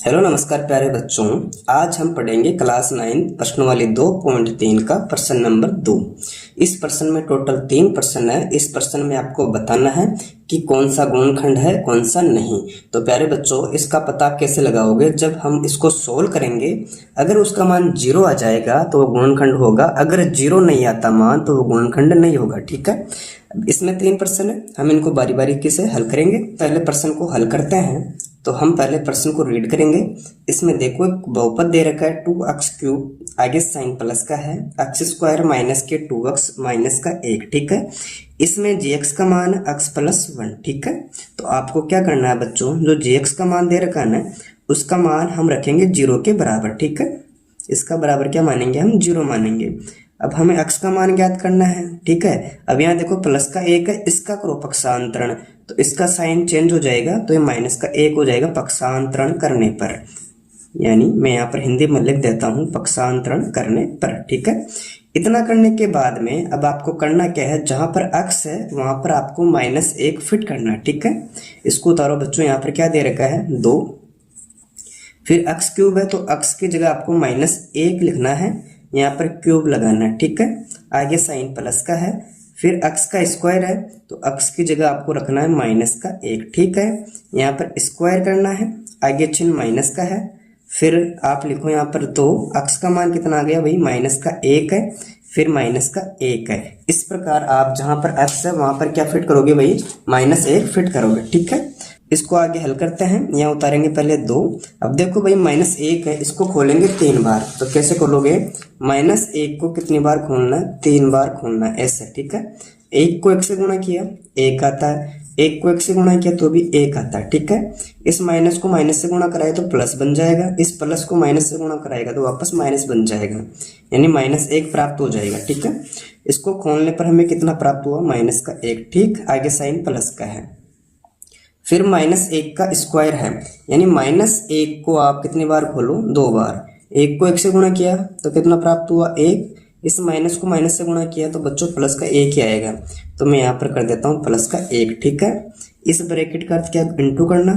Hello नमस्कार प्यारे बच्चों। आज हम पढ़ेंगे क्लास 9 प्रश्नावली 2.3 का प्रश्न नंबर 2। इस प्रश्न में टोटल 3 प्रश्न है। इस प्रश्न में आपको बताना है कि कौन सा गुणनखंड है कौन सा नहीं। तो प्यारे बच्चों, इसका पता कैसे लगाओगे? जब हम इसको सोल्व करेंगे, अगर उसका मान 0 आ जाएगा तो वो गुणनखंड होगा, अगर 0 नहीं आता मान तो वो गुणनखंड नहीं होगा। ठीक है, इसमें 3 प्रश्न है, हम इनको बारी बारी से हल करेंगे। पहले प्रश्न को हल करते हैं। तो हम पहले प्रश्न को रीड करेंगे। इसमें देखो एक बहुपद दे रखा है 2x³ आगे साइन प्लस का है, x² माइनस के 2x माइनस का 1। ठीक है, इसमें gx का मान x+1। ठीक है, तो आपको क्या करना है बच्चों, जो gx का मान दे रखा है ना, उसका मान हम रखेंगे 0 के बराबर। ठीक है, इसका बराबर क्या मानेंगे हम? 0 मानेंगे। अब हमें x का मान ज्ञात करना है। ठीक है, अब यहाँ देखो प्लस का 1 है, इसका करो पक्षांतरण, तो इसका साइन चेंज हो जाएगा, तो ये माइनस का 1 हो जाएगा पक्षांतरण करने पर। यानी मैं यहाँ पर हिंदी में लिख देता हूँ पक्षांतरण करने पर। ठीक है, इतना करने के बाद में अब आपको करना क्या है, जहां पर x है वहां पर आपको -1 फिट करना है। ठीक है, इसको उतारो बच्चों। यहाँ पर क्या दे रखा है? 2। फिर x³ है तो x की जगह आपको -1 लिखना है, यहाँ पर क्यूब लगाना है। ठीक है, आगे साइन प्लस का है, फिर x का स्क्वायर है तो x की जगह आपको रखना है -1। ठीक है, यहाँ पर स्क्वायर करना है, आगे चिन्ह माइनस का है, फिर आप लिखो यहाँ पर 2। x का मान कितना आ गया भाई? -1 है, फिर -1 है। इस प्रकार आप जहां पर x है वहां पर क्या फिट करोगे भाई? -1 फिट करोगे। ठीक है, इसको आगे हल करते हैं। यहाँ उतारेंगे पहले 2। अब देखो भाई -1 है, इसको खोलेंगे 3 बार। तो कैसे खोलोगे? -1 को कितनी बार खोलना है? 3 बार खोलना है, ऐसे। ठीक है, 1 को 1 से गुणा किया 1 आता है, 1 को 1 से गुणा किया तो भी 1 आता है। ठीक है, इस माइनस को माइनस से गुणा कराए तो प्लस बन जाएगा, इस प्लस को माइनस से गुणा कराएगा तो वापस माइनस बन जाएगा, यानी -1 प्राप्त हो जाएगा। ठीक है, इसको खोलने पर हमें कितना प्राप्त हुआ? -1। ठीक, आगे साइन प्लस का है, फिर -1 का स्क्वायर है, यानी -1 को आप कितनी बार खोलो? 2 बार। 1 को 1 से गुणा किया तो कितना प्राप्त हुआ? 1। इस माइनस को माइनस से गुणा किया तो बच्चों प्लस का 1 ही आएगा, तो मैं यहाँ पर कर देता हूँ प्लस का 1। ठीक है, इस ब्रैकेट का अर्थ क्या? इंटू करना।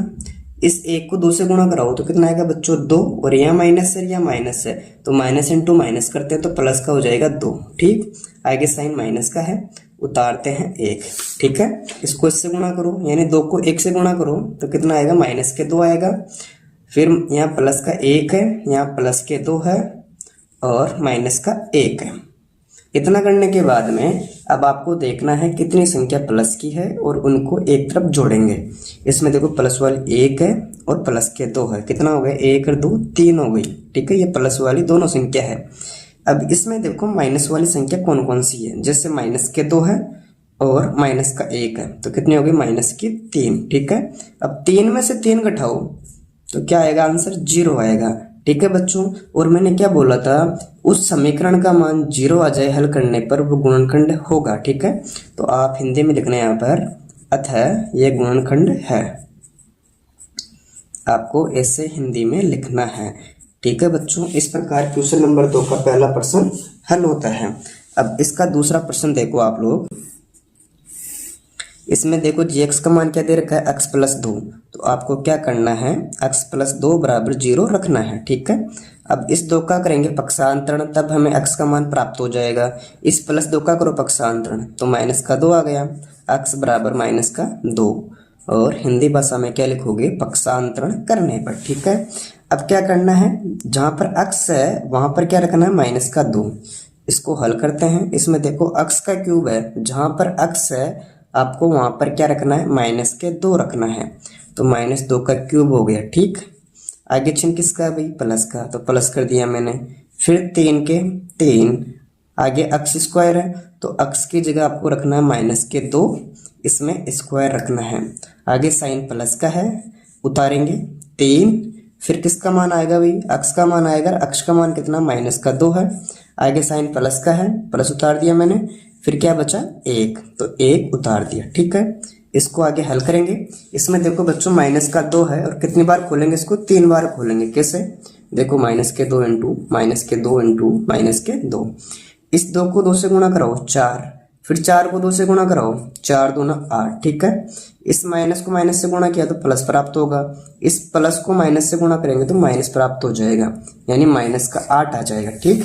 इस 1 को 2 से गुणा कराओ तो कितना आएगा बच्चों? 2। और यहाँ माइनस है, यहाँ माइनस है, तो माइनस इंटू माइनस करते हैं तो प्लस का हो जाएगा 2। ठीक, आगे साइन माइनस का है, उतारते हैं 1। ठीक है, इसको इससे गुणा करो, यानी 2 को 1 से गुणा करो तो कितना आएगा? -2 आएगा। फिर यहाँ प्लस का 1 है, यहाँ प्लस के 2 है और -1 है। इतना करने के बाद में अब आपको देखना है कितनी संख्या प्लस की है और उनको एक तरफ जोड़ेंगे। इसमें देखो प्लस वाली 1 है और प्लस के 2 है, कितना हो गया? 1 और 2 3 हो गई। ठीक है, ये प्लस वाली दोनों संख्या है। अब इसमें देखो माइनस वाली संख्या कौन कौन सी है, जैसे -2 है और -1 है, तो कितनी हो गई? -3। ठीक है, अब 3 में से 3 घटाओ तो क्या आएगा? आंसर 0 आएगा। ठीक है बच्चों, और मैंने क्या बोला था? उस समीकरण का मान 0 आ जाए हल करने पर वो गुणनखंड होगा। ठीक है, तो आप हिंदी में लिखना है यहाँ पर, अतः ये गुणनखंड है। आपको ऐसे हिंदी में लिखना है। ठीक है बच्चों, इस प्रकार क्वेश्चन नंबर 2 का पहला प्रश्न हल होता है। अब इसका दूसरा प्रश्न देखो आप लोग। इसमें देखो gx का मान क्या दे रखा है? x+2। तो आपको क्या करना है? x+2 = 0 रखना है। ठीक है, अब इस 2 का करेंगे पक्षांतरण, तब हमें x का मान प्राप्त हो जाएगा। इस +2 का करो पक्षांतरण तो -2 आ गया, x = -2। और हिंदी भाषा में क्या लिखोगे? पक्षांतरण करने पर। ठीक है, अब क्या करना है, जहां पर x है वहां पर क्या रखना है? -2। इसको हल करते हैं। इसमें देखो x का क्यूब है, जहां पर x है आपको वहां पर क्या रखना है? -2 रखना है, तो -2 का क्यूब हो गया। ठीक, आगे चिन्ह किसका है भाई? प्लस का, तो प्लस कर दिया मैंने। फिर 3 के 3, आगे x² है तो x की जगह आपको रखना है -2, इसमें स्क्वायर रखना है, आगे साइन प्लस का है, उतारेंगे 3। फिर किसका मान आएगा भाई? x का मान आएगा, x का मान कितना? -2 है, आगे साइन प्लस का है, प्लस उतार दिया मैंने, फिर क्या बचा? 1, तो 1 उतार दिया। ठीक है, इसको आगे हल करेंगे। इसमें देखो बच्चों -2 है और कितनी बार खोलेंगे इसको? 3 बार खोलेंगे। कैसे? देखो -2 इंटू -2 इंटू -2, इस 2 को 2 से गुणा कराओ 4, फिर 4 को 2 से गुणा कराओ, 4 दूना 8, ठीक है। इस माइनस को माइनस से गुणा किया तो प्लस प्राप्त होगा, इस प्लस को माइनस से गुणा करेंगे तो माइनस प्राप्त हो जाएगा, यानी माइनस का 8 आ जाएगा, ठीक।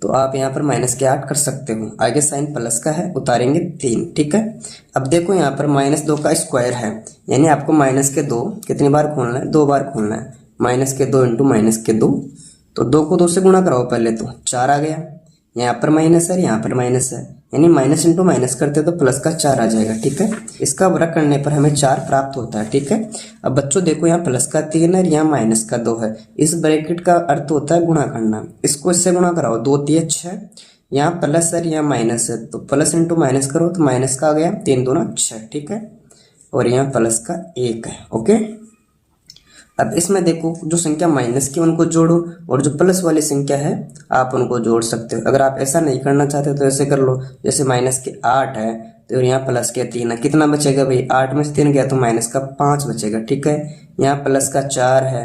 तो आप यहाँ पर माइनस के 8 कर सकते हो। आगे साइन प्लस का है, उतारेंगे 3, ठीक है। अब देखो यहाँ पर -2 का स्क्वायर है, यानी आपको माइनस के 2 कितनी बार खोलना है, 2 बार खोलना है। माइनस के 2 इंटू माइनस के 2, तो 2 को 2 से गुणा कराओ पहले, तो 4 आ गया। यहाँ पर माइनस है, यहाँ पर माइनस है, यानी माइनस इंटू माइनस करते तो प्लस का 4 आ जाएगा, ठीक है। इसका वर्ग करने पर हमें 4 प्राप्त होता है, ठीक है। अब बच्चों देखो यहाँ प्लस का 3 है, यहाँ माइनस का 2 है। इस ब्रैकेट का अर्थ होता है गुणा करना, इसको इससे गुणा कराओ, 2 3 6, यहाँ प्लस है, यहाँ माइनस है, तो प्लस इंटू माइनस करो तो माइनस का आ गया, 3 दूना 6, ठीक है। और यहाँ प्लस का 1 है, ओके। अब इसमें देखो जो संख्या माइनस की उनको जोड़ो, और जो प्लस वाली संख्या है आप उनको जोड़ सकते हो। अगर आप ऐसा नहीं करना चाहते तो ऐसे कर लो, जैसे माइनस के 8 है तो यहाँ प्लस के 3 है, कितना बचेगा भाई, 8 में से 3 गया तो माइनस का 5 बचेगा, ठीक है। यहाँ प्लस का 4 है,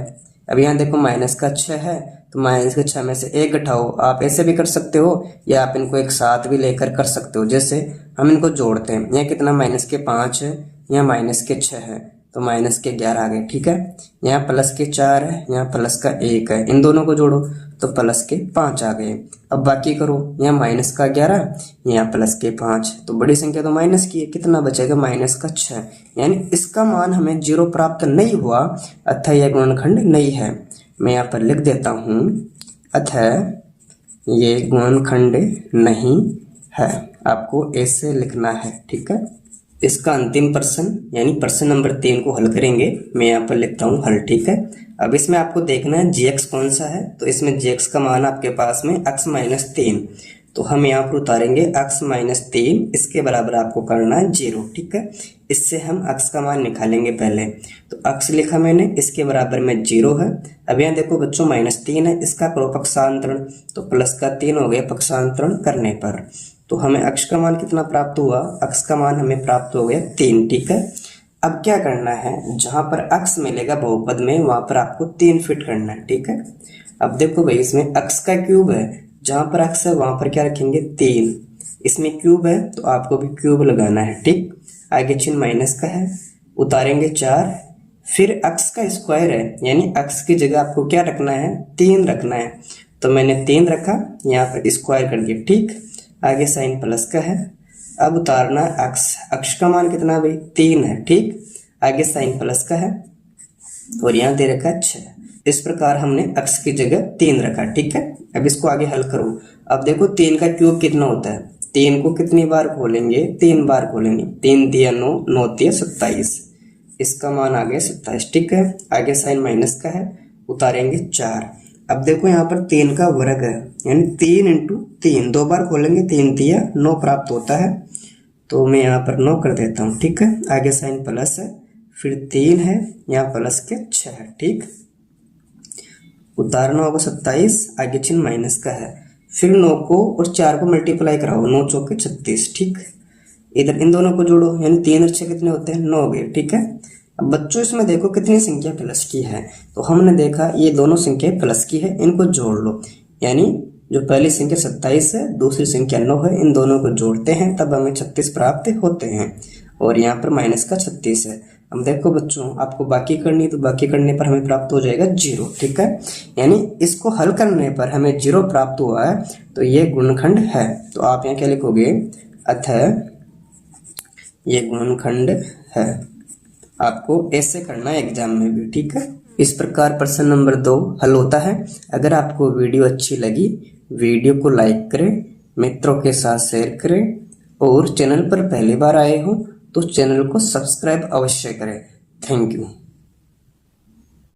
अब यहाँ देखो माइनस का 6 है, तो माइनस के 6 में से 1 घटाओ। आप ऐसे भी कर सकते हो या आप इनको एक साथ भी लेकर कर सकते हो। जैसे हम इनको जोड़ते हैं, यहाँ कितना माइनस के 5 है, यहाँ माइनस के 6 है, तो माइनस के 11 आ गए, ठीक है। यहाँ प्लस के 4 है, यहाँ प्लस का 1 है, इन दोनों को जोड़ो तो प्लस के 5 आ गए। अब बाकी करो, यहाँ माइनस का 11, यहाँ प्लस के 5, तो बड़ी संख्या तो माइनस की है, कितना बचेगा माइनस का 6, यानी इसका मान हमें 0 प्राप्त नहीं हुआ, अतः यह गुणनखंड नहीं है। मैं यहाँ पर लिख देता हूँ, अतः ये गुणनखंड नहीं है, आपको ऐसे लिखना है, ठीक है। इसका अंतिम प्रश्न यानी प्रश्न नंबर 3 को हल करेंगे। मैं यहाँ पर लिखता हूँ हल, ठीक है। अब इसमें आपको देखना है gx कौन सा है, तो इसमें gx का मान आपके पास में x-3, तो हम यहाँ पर उतारेंगे x-3, इसके बराबर आपको करना है 0, ठीक है। इससे हम x का मान निकालेंगे पहले, तो x लिखा मैंने, इसके बराबर में 0 है। अब यहाँ देखो बच्चों -3 है, इसका करो पक्षांतरण, तो प्लस का 3 हो गया पक्षांतरण करने पर, तो हमें x का मान कितना प्राप्त हुआ, x का मान हमें प्राप्त हो गया 3, ठीक है। अब क्या करना है, जहां पर x मिलेगा बहुपद में वहां पर आपको 3 फिट करना है, ठीक है। अब देखो भाई इसमें x का क्यूब है, जहां पर x है वहां पर क्या रखेंगे 3, इसमें क्यूब है तो आपको भी क्यूब लगाना है, ठीक। आगे चिन्ह माइनस का है, उतारेंगे 4, फिर x का स्क्वायर है, यानी x की जगह आपको क्या रखना है 3 रखना है, तो मैंने 3 रखा, यहाँ पर स्क्वायर कर दिया, ठीक। आगे साइन प्लस का है, अब उतारना x, x का मान कितना भाई 3 है, ठीक। आगे साइन प्लस का है और यहाँ दे रखा है 6, इस प्रकार हमने x की जगह 3 रखा, ठीक है। अब इसको आगे हल करो। अब देखो 3 का क्यूब कितना होता है, 3 को कितनी बार खोलेंगे, 3 बार खोलेंगे, 3 दिया 9, 9 दिया 27, इसका मान आ गया 27, ठीक है। आगे साइन माइनस का है, उतारेंगे 4। अब देखो यहाँ पर 3 का वर्ग है, यानी 3 इंटू 3, 2 बार खोलेंगे, 3 दिया 9 प्राप्त होता है, तो मैं यहाँ पर 9 कर देता हूँ, ठीक है। आगे साइन प्लस है, फिर 3 है, यहाँ प्लस के 6 है, ठीक। उतारना होगा 27, आगे चिन्ह माइनस का है, फिर 9 को और 4 को मल्टीप्लाई कराओ, 9 चौके 36, ठीक। इधर इन दोनों को जोड़ो, यानी 3 और 6 कितने होते हैं 9 हो गए, ठीक है। अब बच्चों इसमें देखो कितनी संख्या प्लस की है, तो हमने देखा ये दोनों संख्या प्लस की है, इनको जोड़ लो, यानी जो पहली संख्या 27 है, दूसरी संख्या 9 है, इन दोनों को जोड़ते हैं तब हमें 36 प्राप्त होते हैं, और यहाँ पर माइनस का 36 है। अब देखो बच्चों आपको बाकी करनी, तो बाकी करने पर हमें प्राप्त हो जाएगा 0, ठीक है। यानी इसको हल करने पर हमें 0 प्राप्त हुआ है, तो ये गुणनखंड है। तो आप यहाँ क्या लिखोगे, अतः ये गुणनखंड है। आपको ऐसे करना है एग्जाम में भी, ठीक है। इस प्रकार प्रश्न नंबर 2 हल होता है। अगर आपको वीडियो अच्छी लगी, वीडियो को लाइक करें, मित्रों के साथ शेयर करें, और चैनल पर पहली बार आए हो तो चैनल को सब्सक्राइब अवश्य करें। Thank you.